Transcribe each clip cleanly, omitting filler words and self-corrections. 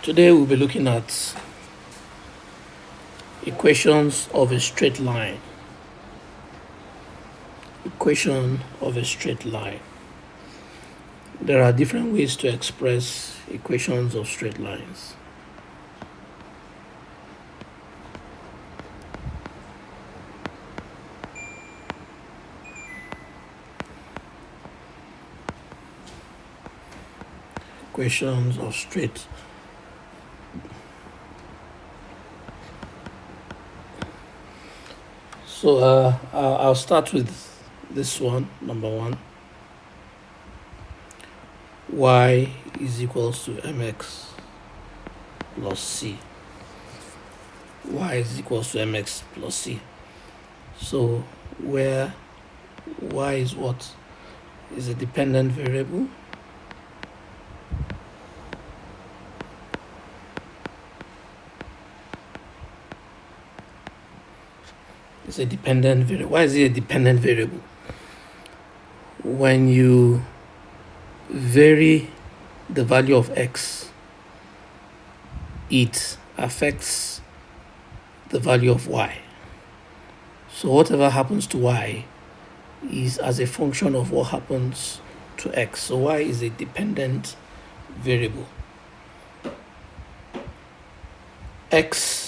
Today we'll be looking at equations of a straight line. Equation of a straight line. There are different ways to express equations of straight lines. Equations of straight. So I'll start with this one, number one. Y is equals to mx plus c. Y is equals to mx plus c. So where y is what? Is a dependent variable. It's a dependent variable. Why is it a dependent variable? When you vary the value of x, it affects the value of y. So whatever happens to y is as a function of what happens to x. So y is a dependent variable. X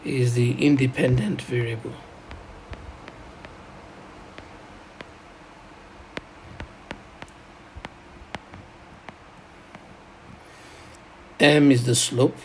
is the independent variable. M is the slope.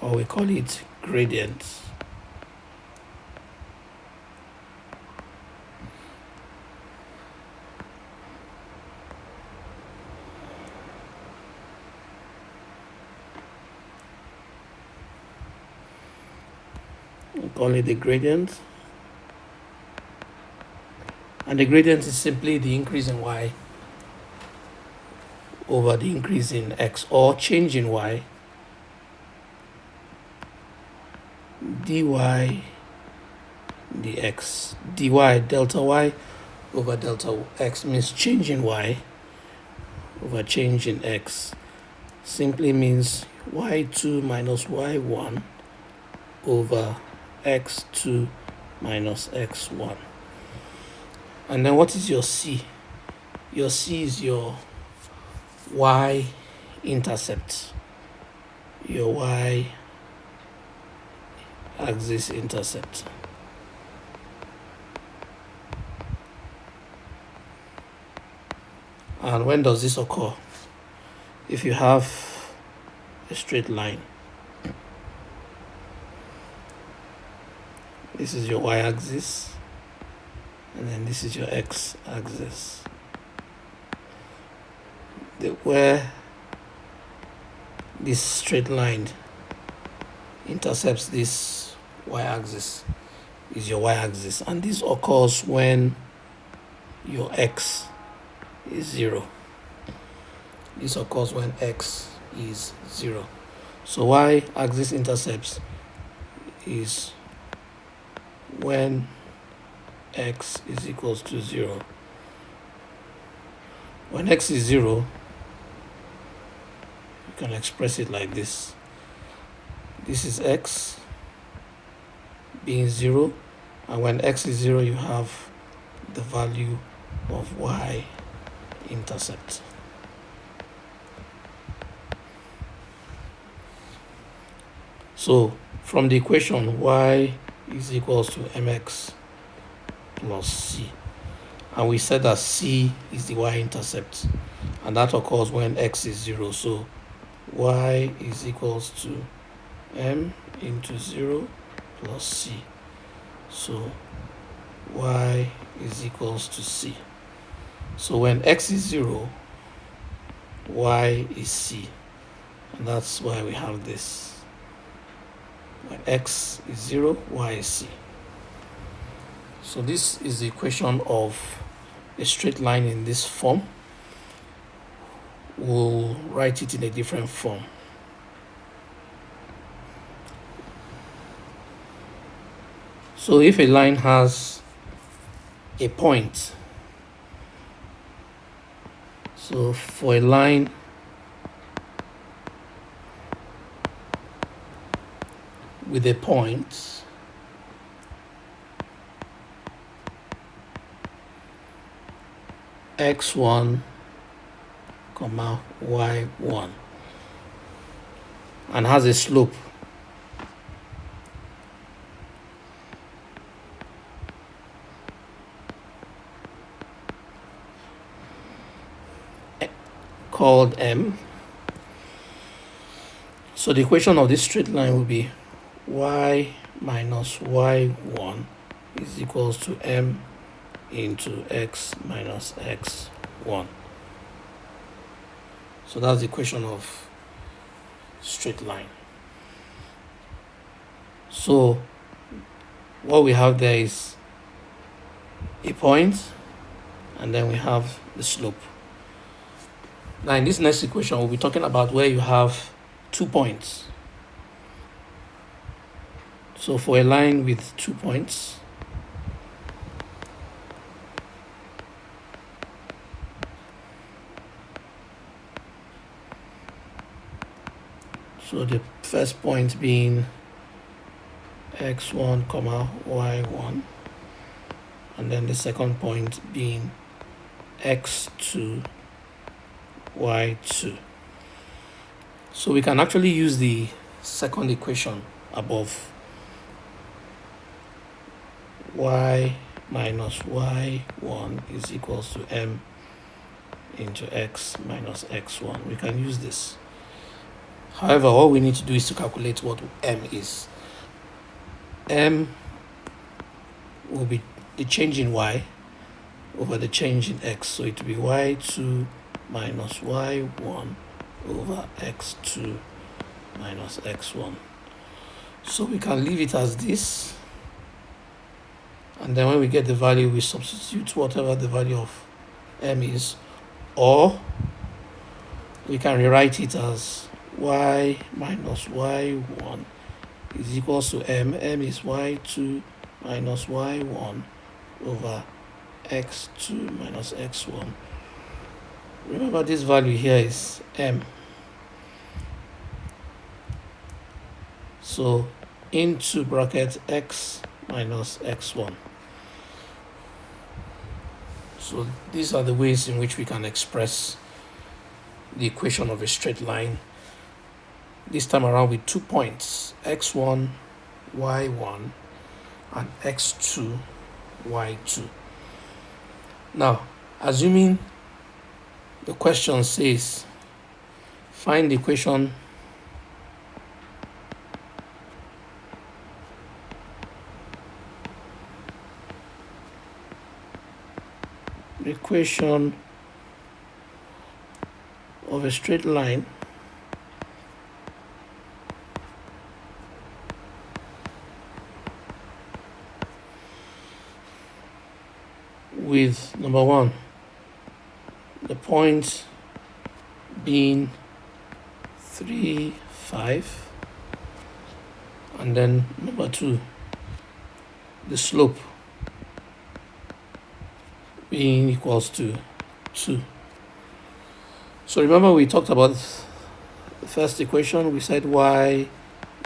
Or we call it gradient. We call it the gradient. And the gradient is simply the increase in y over the increase in x, or change in y dy dx. Dy delta y over delta x means change in y over change in x. Simply means y2 minus y1 over x2 minus x1. And then what is your c? Your c is your y intercept, your y axis intercept. And when does this occur? If you have a straight line, this is your y-axis, and then this is your x-axis. Where this straight line intercepts this y-axis is your y-axis, and this occurs when your x is 0. This occurs when x is 0. So y-axis intercepts is when x is equals to 0. When x is 0, you can express it like this. This is x being 0, and when x is 0, you have the value of y intercept. So from the equation, y is equals to mx plus c, and we said that c is the y-intercept, and that occurs when x is 0. So y is equals to m into 0 plus c. So y is equals to c. So when x is 0, y is c, and that's why we have this. When x is 0, y is c. So this is the equation of a straight line in this form. We'll write it in a different form. So if a line has a point. So for a line with a point, x1, comma y1, and has a slope called m. So the equation of this straight line will be y minus y1 is equals to m into x minus x1. So that's the equation of straight line. So what we have there is a point, and then we have the slope. Now in this next equation, we'll be talking about where you have 2 points. So for a line with 2 points, so the first point being x1, comma y1, and then the second point being x2, y2. So we can actually use the second equation above, y minus y1 is equals to m into x minus x1. We can use this. However, all we need to do is to calculate what m is. M will be the change in y over the change in x. So it will be y2 minus y1 over x2 minus x1. So we can leave it as this. And then when we get the value, we substitute whatever the value of m is. Or we can rewrite it as y minus y1 is equals to m. M is y2 minus y1 over x2 minus x1. Remember, this value here is m. So into bracket x minus x1. So these are the ways in which we can express the equation of a straight line, this time around with 2 points, x1, y1, and x2, y2. Now, assuming the question says, find the equation of a straight line with, number one, the point being 3, 5, and then number two, the slope being equals to 2. So remember, we talked about the first equation. We said y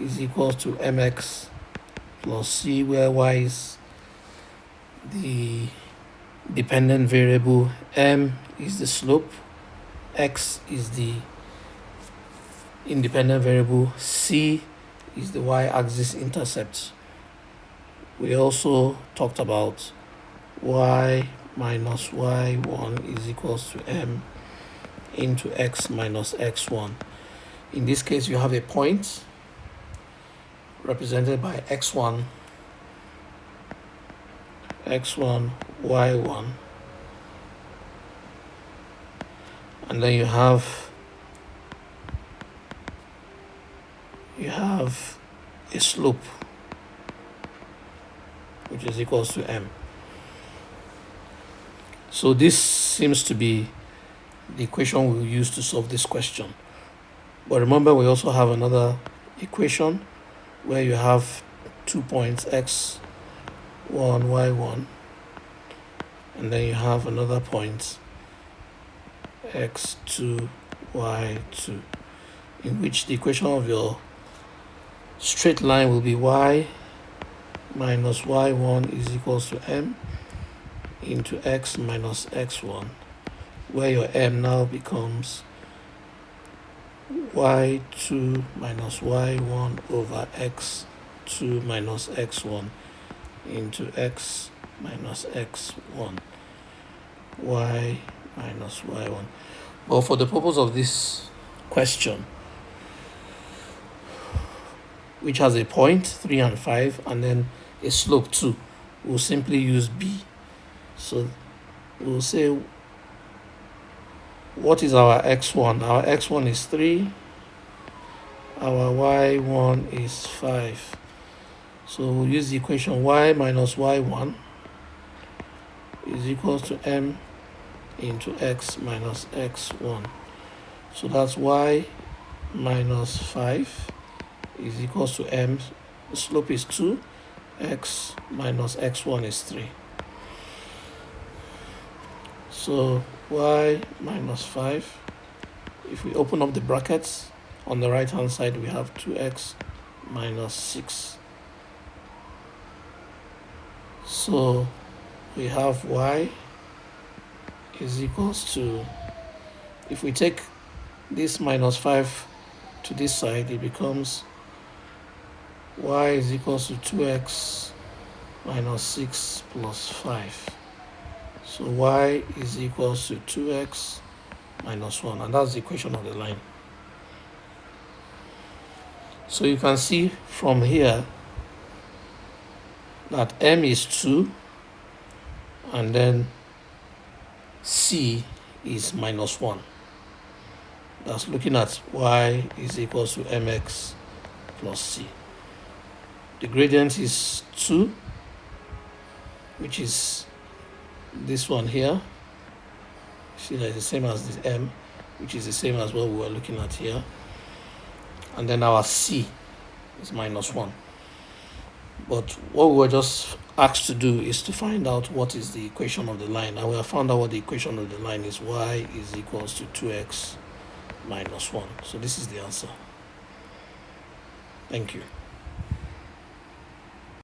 is equals to mx plus c, where y is the dependent variable, m is the slope, x is the independent variable, c is the y-axis intercept. We also talked about y minus y1 is equals to m into x minus x1. In this case, you have a point represented by x1, y1, and then you have a slope which is equals to m. So this seems to be the equation we'll use to solve this question. But remember, we also have another equation where you have 2 points, x1, y1, and then you have another point x2, y2, in which the equation of your straight line will be y minus y1 is equals to m into x minus x1, where your m now becomes y2 minus y1 over x2 minus x1 into x minus x1, y minus y1. But for the purpose of this question, which has a point 3 and 5 and then a slope 2, we'll simply use b. So we'll say, what is our x1? Our x1 is 3, our y1 is 5. So we'll use the equation y minus y1 is equals to m into x minus x1. So that's y minus 5 is equals to m, the slope is 2, x minus x1 is 3. So y minus 5, if we open up the brackets, on the right hand side we have 2x minus 6. So we have y is equals to, if we take this minus 5 to this side, it becomes y is equals to 2x minus 6 plus 5. So y is equals to 2x minus 1, and that's the equation of the line. So you can see from here that m is 2 and then c is minus 1. That's looking at y is equals to mx plus c. The gradient is 2, which is this one here. See that it's the same as this m, which is the same as what we were looking at here. And then our c is minus 1. But what we were just asked to do is to find out what is the equation of the line. And we have found out what the equation of the line is. Y is equals to 2x minus 1. So this is the answer. Thank you.